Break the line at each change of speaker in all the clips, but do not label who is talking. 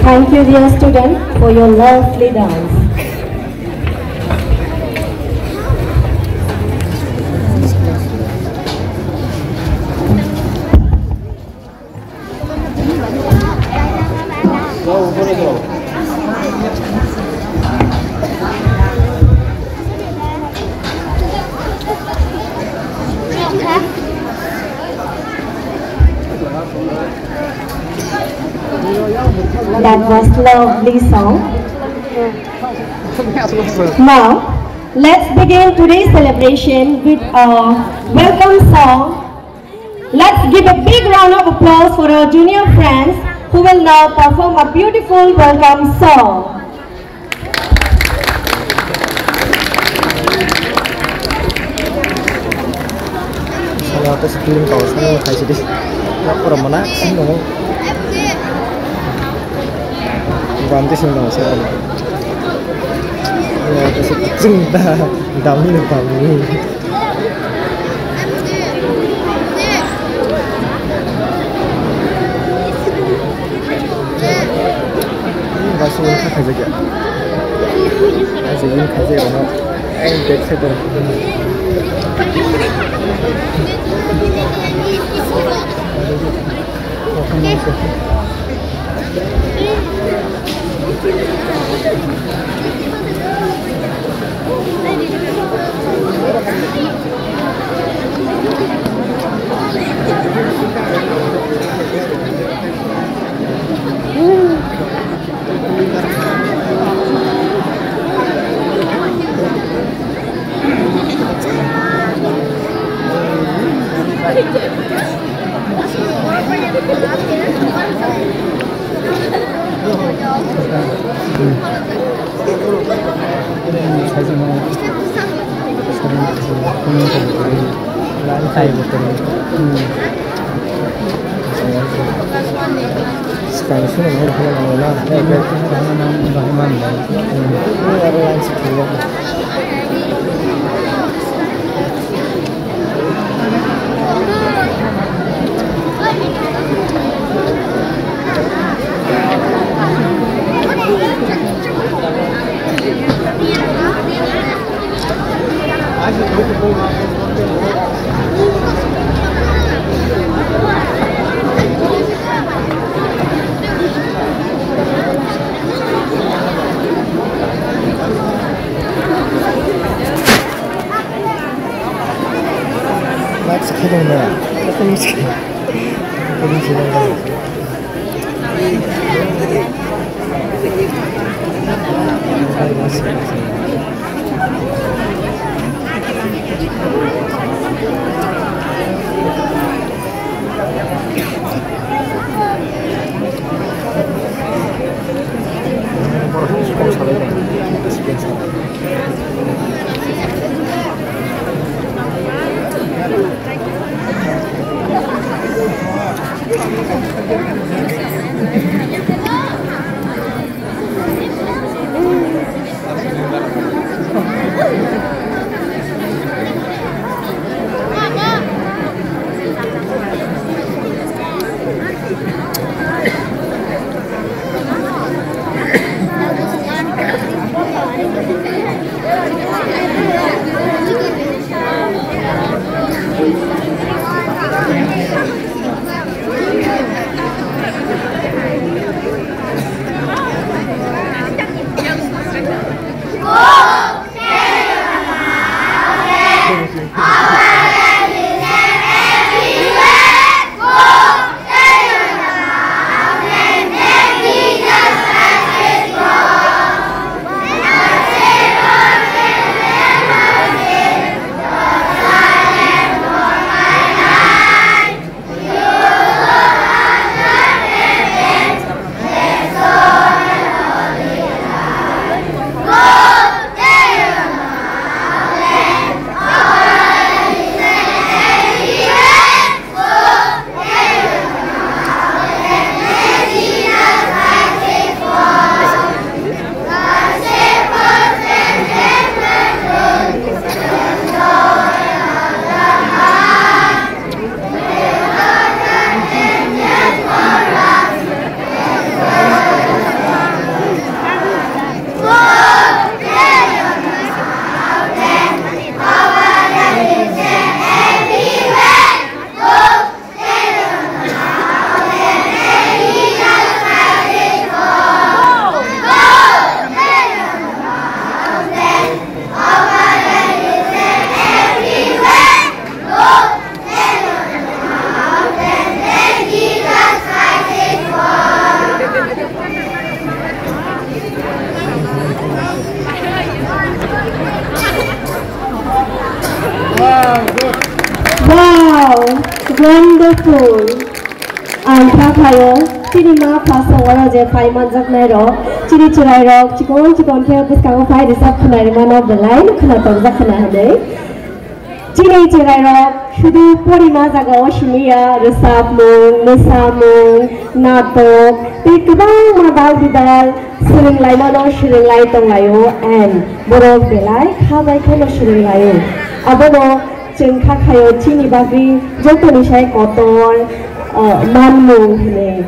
Thank you, dear student, for your lovely dance. That was lovely song. Now, let's begin today's celebration with a welcome song. Let's give a big round of applause for our junior friends who will now perform a beautiful welcome song.
Atas kirim kawasan yang kasih di orang mana sih ngomong ganti sih nggak usah ya atas cinta dami dami masih ini kaza ya masih ini kaza ya no dek sedang sekarang sih nomor mana bagaimana ini ada lain sekali
school. Ang kakayo, chini ma pasang oro je pai manjak nai rok, chini churai rok, chikon kaya puskang pai disap kena rimana belai, kena tongjak kena hadai. Chini churai rok, shudu pori ma jaga o shiniya, resap mung, nisa mung, natok, pi kebang ma bal bidal, sering lai mano sering lai tong layo, and borok belai kabai kono sering layo. Abono jeng kakayo chini bagri joto nisai kotor, manmung hene.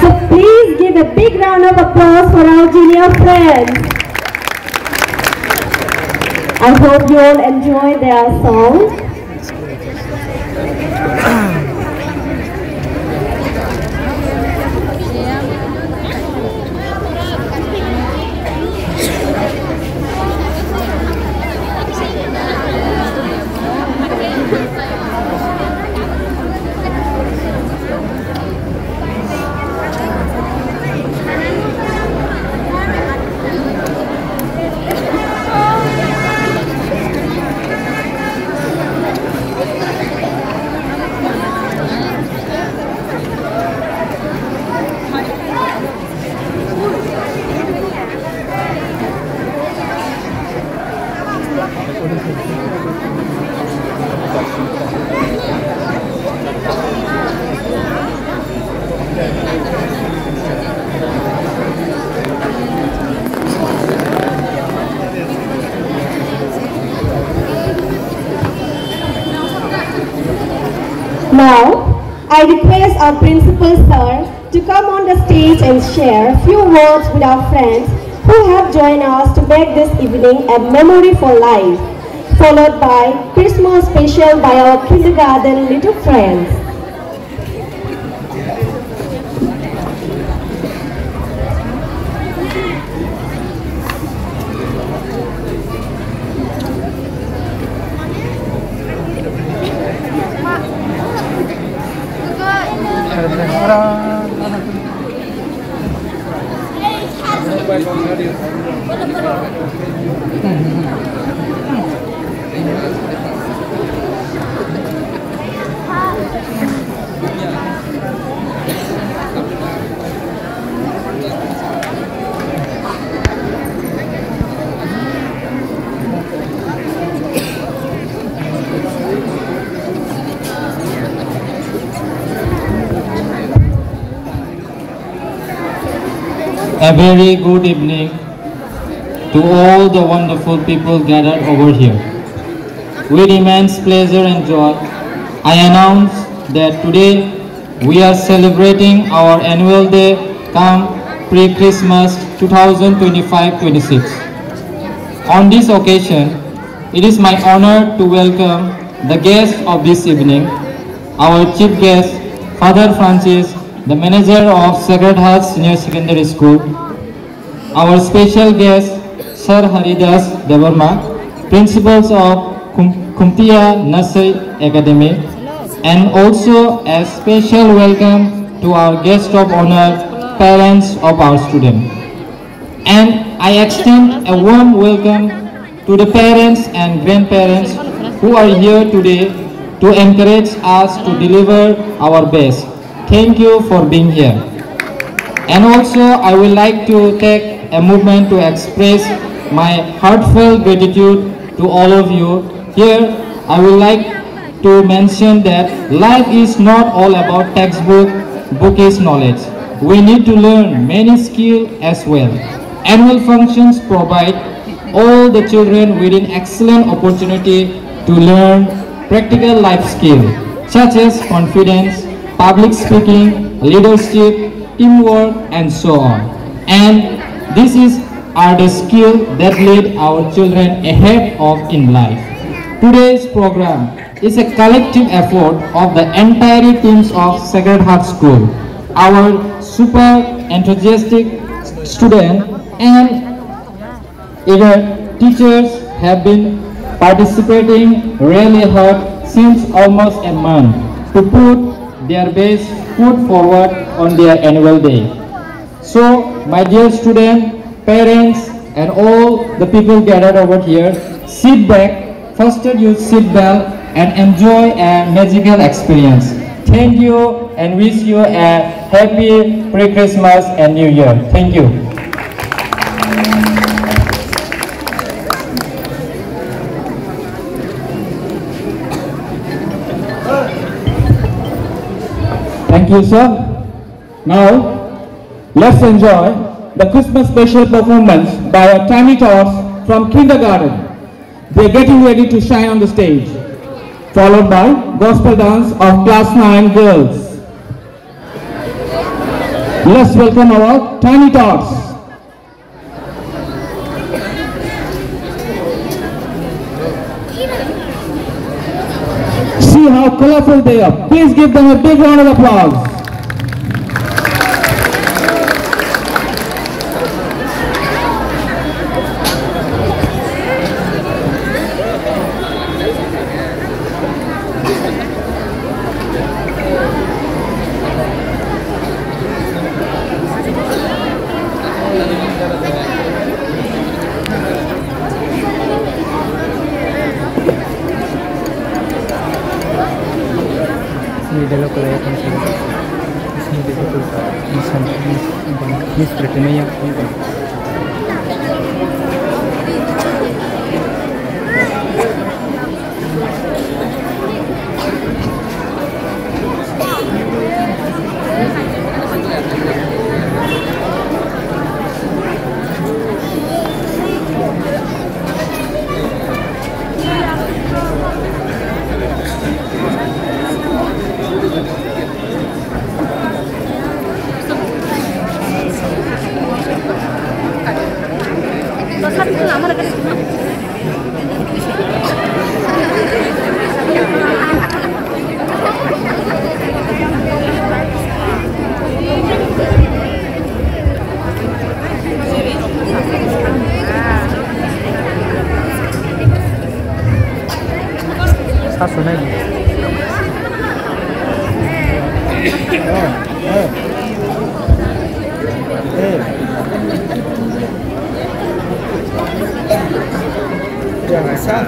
So please give a big round of applause for our junior friends. I hope you all enjoy their song. Now, I request our principal sir to come on the stage and share a few words with our friends who have joined us to make this evening a memory for life, followed by Christmas special by our kindergarten little friends.
A very good evening to all the wonderful people gathered over here. With immense pleasure and joy, I announce that today we are celebrating our annual day come pre-Christmas 2025-26. On this occasion, it is my honor to welcome the guest of this evening, our chief guest, Father Francis, the manager of Sacred Heart Senior Secondary School, our special guest, Sir Haridas Devarma, principals of Kumtia Nursery Academy, and also a special welcome to our guest of honor, parents of our students. And I extend a warm welcome to the parents and grandparents who are here today to encourage us to deliver our best. Thank you for being here. And also, I would like to take a moment to express my heartfelt gratitude to all of you. Here, I would like to mention that life is not all about textbook, bookish knowledge. We need to learn many skills as well. Annual functions provide all the children with an excellent opportunity to learn practical life skills such as confidence, public speaking, leadership, teamwork, and so on. And these are the skills that lead our children ahead of in life. Today's program is a collective effort of the entire teams of Sacred Heart School. Our super enthusiastic students and eager teachers have been participating really hard since almost a month to put their best foot forward on their annual day. So, my dear students, parents, and all the people gathered over here, sit back, fasten your seat belt, and enjoy a magical experience. Thank you and wish you a happy pre-Christmas and New Year. Thank you. Thank you, sir. Now, let's enjoy the Christmas special performance by our tiny tots from kindergarten. They are getting ready to shine on the stage, followed by gospel dance of class 9 girls. Let's welcome our tiny tots. See how colorful they are. Please give them a big round of applause.
Ini adalah kelayakan saya. Ini adalah ini seperti yang satu lagi. Jangan sah.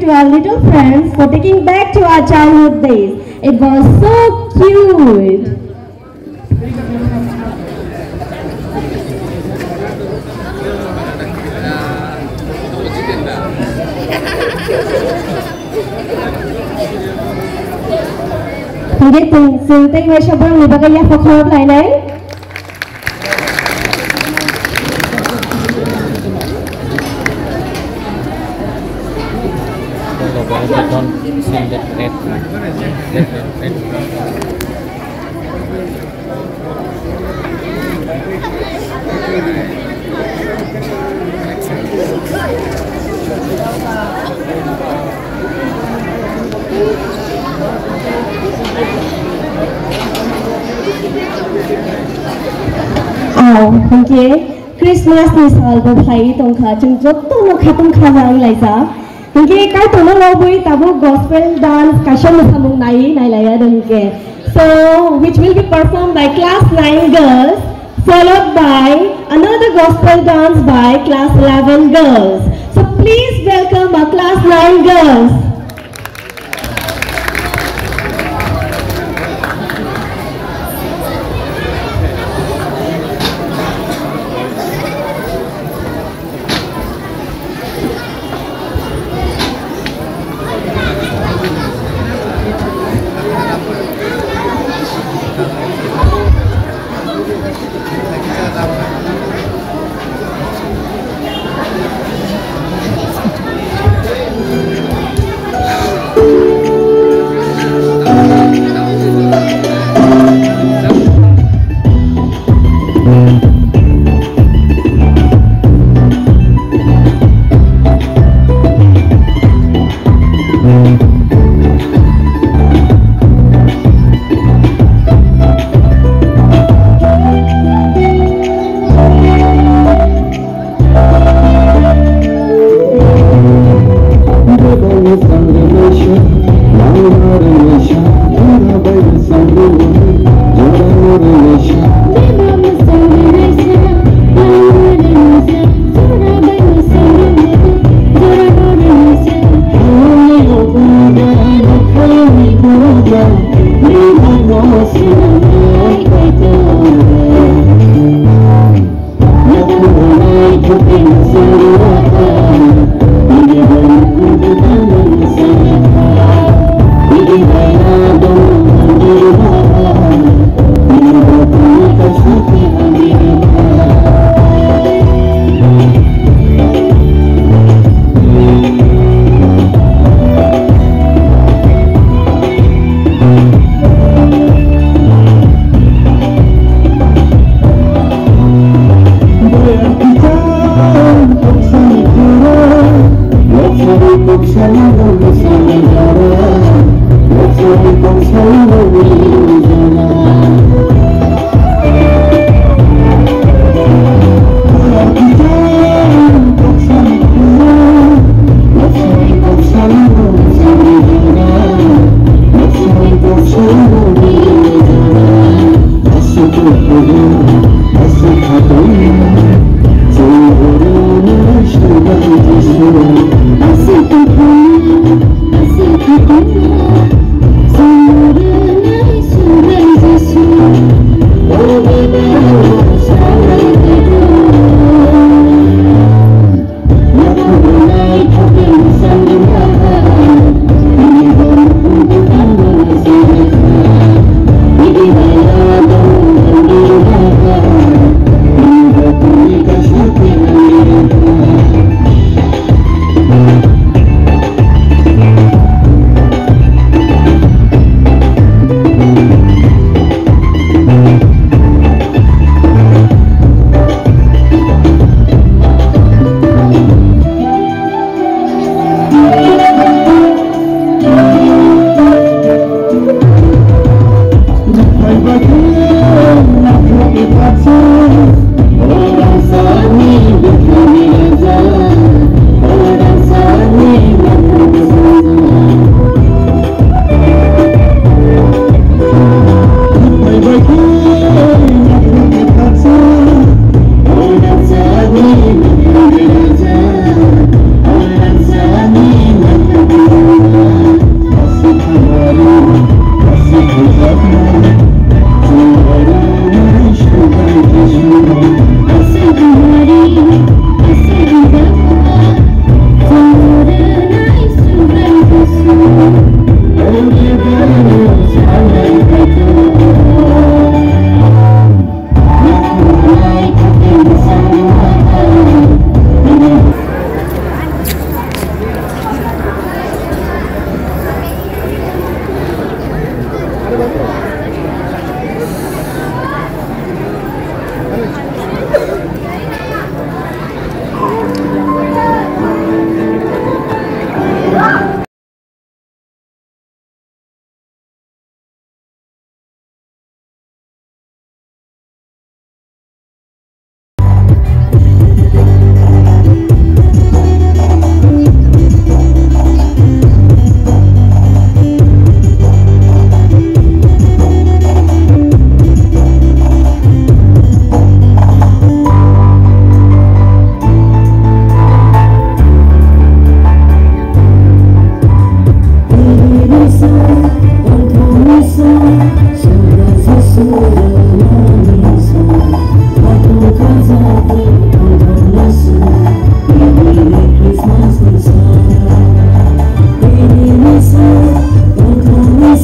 to our little friends for taking back to our childhood days. It was so cute. Hingga sinting may sobrang libagay ang pagkakot lain.
Don't see that red. Christmas ni soal berplay tongkha jeng joto no khatong khajang laisa. Hingke kai tono lobui tabu gospel dance kasha musamung nai laya dengke. So which will be performed by class 9 girls, followed by another gospel dance by class 11 girls. So please welcome our class 9 girls.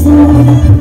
Christmas,